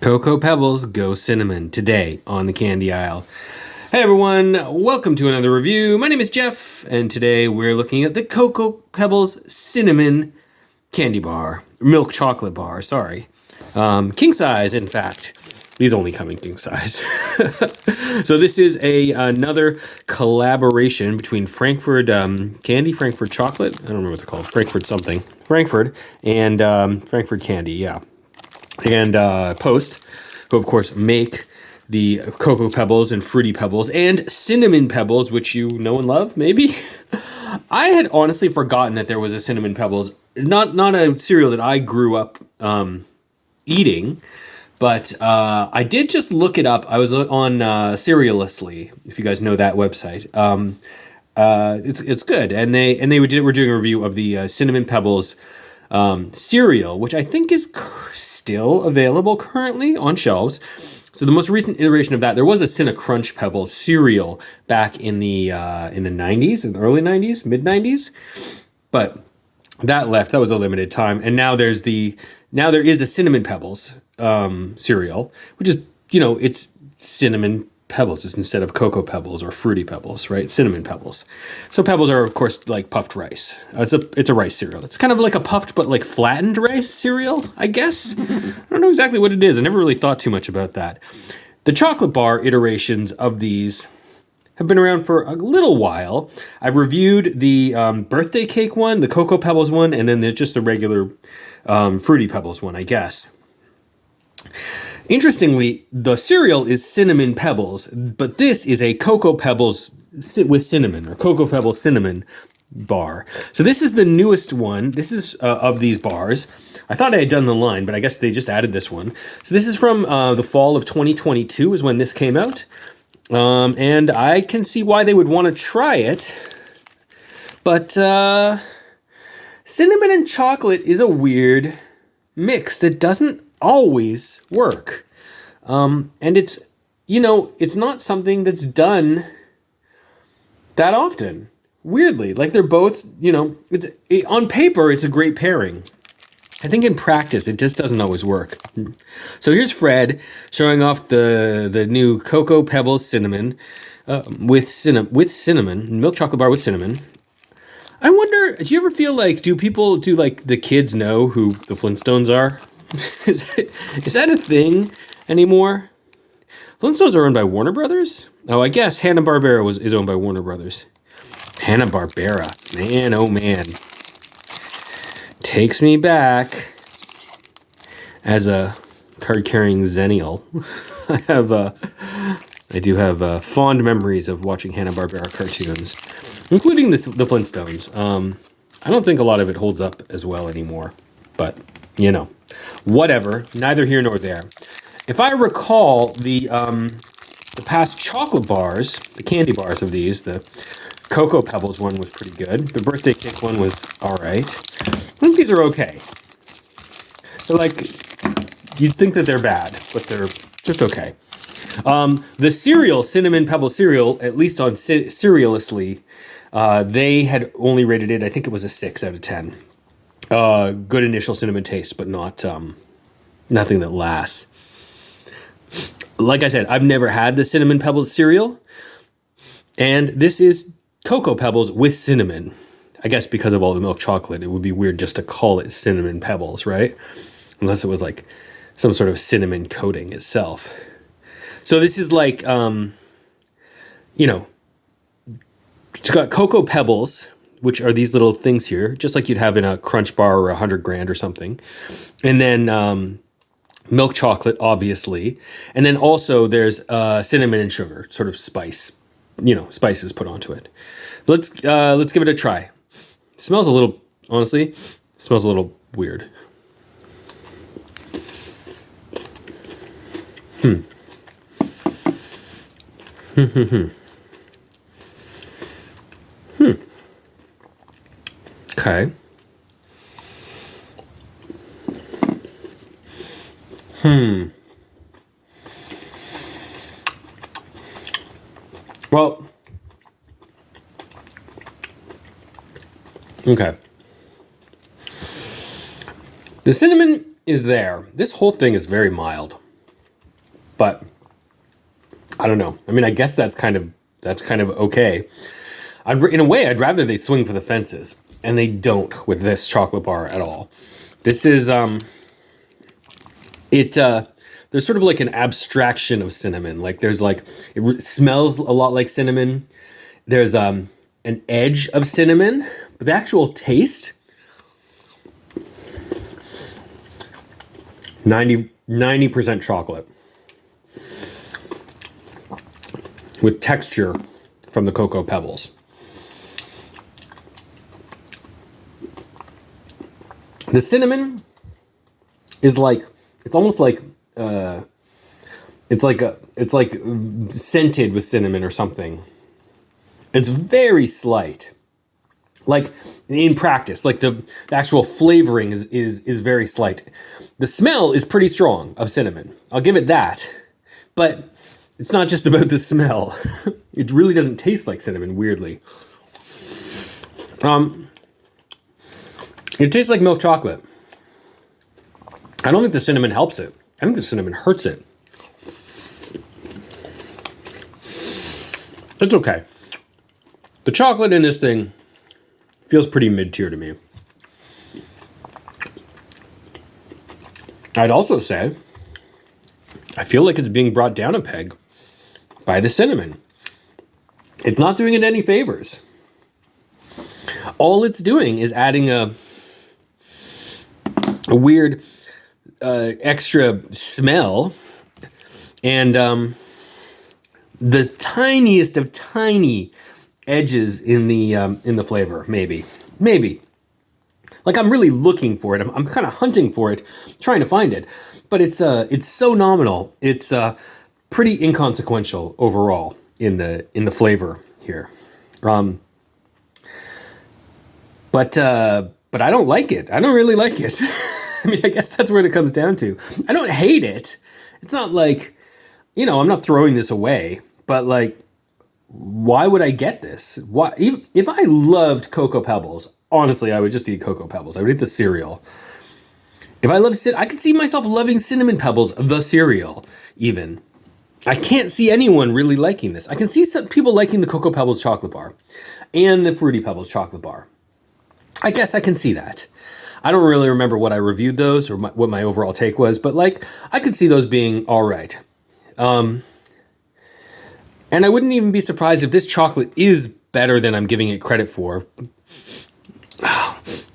Cocoa Pebbles go cinnamon today on the candy aisle. Hey everyone, welcome to another review. My name is Jeff, and today we're looking at the Cocoa Pebbles Cinnamon candy bar. Milk chocolate bar, sorry. King size, in fact. These only come in king size. So this is another collaboration between Frankfurt Candy, Frankfurt Chocolate, I don't remember what they're called, Frankfurt something, Frankfurt, and Frankfurt Candy, yeah. And Post, who of course make the Cocoa Pebbles and Fruity Pebbles and Cinnamon Pebbles, which you know and love, maybe? I had honestly forgotten that there was a Cinnamon Pebbles, not a cereal that I grew up eating, but I did just look it up. I was on Cerealistly, if you guys know that website. It's good, and they were doing a review of the Cinnamon Pebbles cereal, which I think is still available currently on shelves. So the most recent iteration of that, there was a Cinnacrunch Pebbles cereal back in the 90s, in the early 90s, mid 90s, but that left. That was a limited time, and now there is a Cinnamon Pebbles cereal, which is, it's Cinnamon Pebbles. It's instead of Cocoa Pebbles or Fruity Pebbles, right? Cinnamon Pebbles. So Pebbles are, of course, like puffed rice. It's a rice cereal. It's kind of like a puffed but like flattened rice cereal, I guess. I don't know exactly what it is. I never really thought too much about that. The chocolate bar iterations of these have been around for a little while. I've reviewed the birthday cake one, the Cocoa Pebbles one, and then there's just the regular Fruity Pebbles one, I guess. Interestingly, the cereal is Cinnamon Pebbles, but this is a Cocoa Pebbles with cinnamon, or Cocoa Pebbles cinnamon bar. So this is the newest one. This is of these bars. I thought I had done the line, but I guess they just added this one. So this is from the fall of 2022 is when this came out. And I can see why they would want to try it. But cinnamon and chocolate is a weird mix that doesn't always work. And it's not something that's done that often. Weirdly, like they're both, on paper, it's a great pairing. I think in practice, it just doesn't always work. So here's Fred showing off the new Cocoa Pebbles cinnamon with cinnamon, milk chocolate bar with cinnamon. I wonder, do you ever feel like, do the kids know who the Flintstones are? Is that a thing anymore? Flintstones are owned by Warner Brothers? Oh, I guess Hanna-Barbera is owned by Warner Brothers. Hanna-Barbera. Man, oh man. Takes me back as a card-carrying Zennial. I do have fond memories of watching Hanna-Barbera cartoons, including the Flintstones. I don't think a lot of it holds up as well anymore, but whatever. Neither here nor there. If I recall, the past chocolate bars, the candy bars of these, the Cocoa Pebbles one was pretty good. The birthday cake one was all right. I think these are okay. They're like, you'd think that they're bad, but they're just okay. The cereal, Cinnamon Pebble cereal, at least on Cerealistly, they had only rated it, I think it was a 6 out of 10. Good initial cinnamon taste, but not nothing that lasts. Like I said, I've never had the Cinnamon Pebbles cereal, and this is Cocoa Pebbles with cinnamon. I guess because of all the milk chocolate, it would be weird just to call it Cinnamon Pebbles, right? Unless it was like some sort of cinnamon coating itself. So this is like, it's got Cocoa Pebbles, which are these little things here, just like you'd have in a Crunch Bar or 100 Grand or something. And then milk chocolate, obviously. And then also there's cinnamon and sugar, sort of spices put onto it. Let's give it a try. It smells a little weird. Okay. Well, okay. The cinnamon is there. This whole thing is very mild. But I don't know. I mean, I guess that's kind of okay. In a way, I'd rather they swing for the fences, and they don't with this chocolate bar at all. This is there's sort of like an abstraction of cinnamon. Like there's like, it smells a lot like cinnamon. There's an edge of cinnamon, but the actual taste, 90% chocolate with texture from the Cocoa Pebbles. The cinnamon is like, it's almost like, it's like scented with cinnamon or something. It's very slight. Like in practice, like the actual flavoring is very slight. The smell is pretty strong of cinnamon. I'll give it that. But it's not just about the smell. It really doesn't taste like cinnamon, weirdly. It tastes like milk chocolate. I don't think the cinnamon helps it. I think the cinnamon hurts it. It's okay. The chocolate in this thing feels pretty mid-tier to me. I'd also say I feel like it's being brought down a peg by the cinnamon. It's not doing it any favors. All it's doing is adding a weird extra smell and the tiniest of tiny edges in the flavor. Maybe. Like I'm really looking for it. I'm kind of hunting for it, trying to find it, but it's so nominal. It's pretty inconsequential overall in the flavor here. But I don't like it. I don't really like it. I mean, I guess that's what it comes down to. I don't hate it. It's not like, I'm not throwing this away, but like, why would I get this? Why? If I loved Cocoa Pebbles, honestly, I would just eat Cocoa Pebbles. I would eat the cereal. If I loved I could see myself loving Cinnamon Pebbles, the cereal, even. I can't see anyone really liking this. I can see some people liking the Cocoa Pebbles chocolate bar and the Fruity Pebbles chocolate bar. I guess I can see that. I don't really remember what I reviewed those or what my overall take was, but like I could see those being all right. And I wouldn't even be surprised if this chocolate is better than I'm giving it credit for.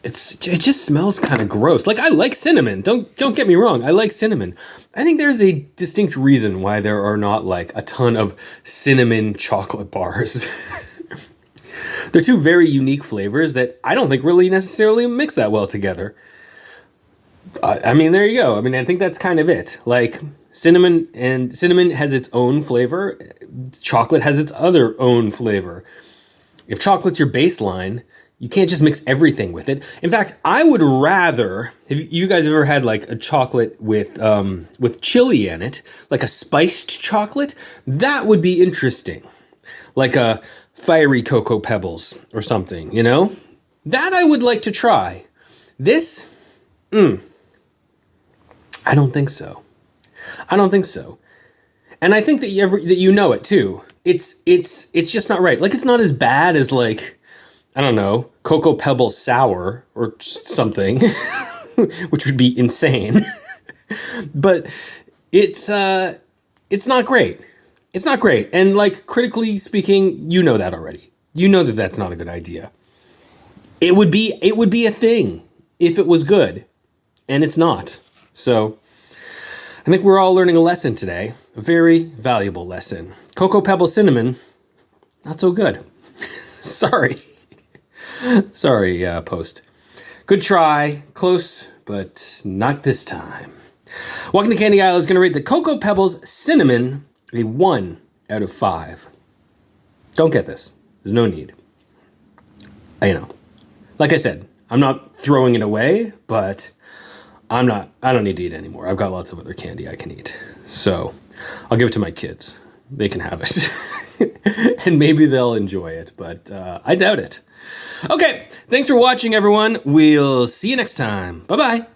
It just smells kind of gross. Like I like cinnamon. Don't get me wrong. I like cinnamon. I think there's a distinct reason why there are not like a ton of cinnamon chocolate bars. They're two very unique flavors that I don't think really necessarily mix that well together. I mean, there you go. I mean, I think that's kind of it. Like cinnamon has its own flavor. Chocolate has its other own flavor. If chocolate's your baseline, you can't just mix everything with it. In fact, I would rather, have you guys ever had like a chocolate with chili in it, like a spiced chocolate? That would be interesting. Like a fiery Cocoa Pebbles or something, That I would like to try. This, I don't think so. And I think that you know it too. It's just not right. Like it's not as bad as like, I don't know, Cocoa Pebbles sour or something, which would be insane. But it's not great. It's not great. And like critically speaking, you know that already. You know that that's not a good idea. It would be a thing if it was good, and it's not. So I think we're all learning a lesson today, a very valuable lesson. Cocoa Pebbles Cinnamon, not so good. Sorry, Post. Good try, close, but not this time. Walking the Candy Aisle is going to rate the Cocoa Pebbles Cinnamon a 1 out of 5. Don't get this. There's no need. Like I said, I'm not throwing it away, but I don't need to eat anymore. I've got lots of other candy I can eat. So I'll give it to my kids. They can have it. And maybe they'll enjoy it, but I doubt it. Okay, thanks for watching, everyone. We'll see you next time. Bye-bye.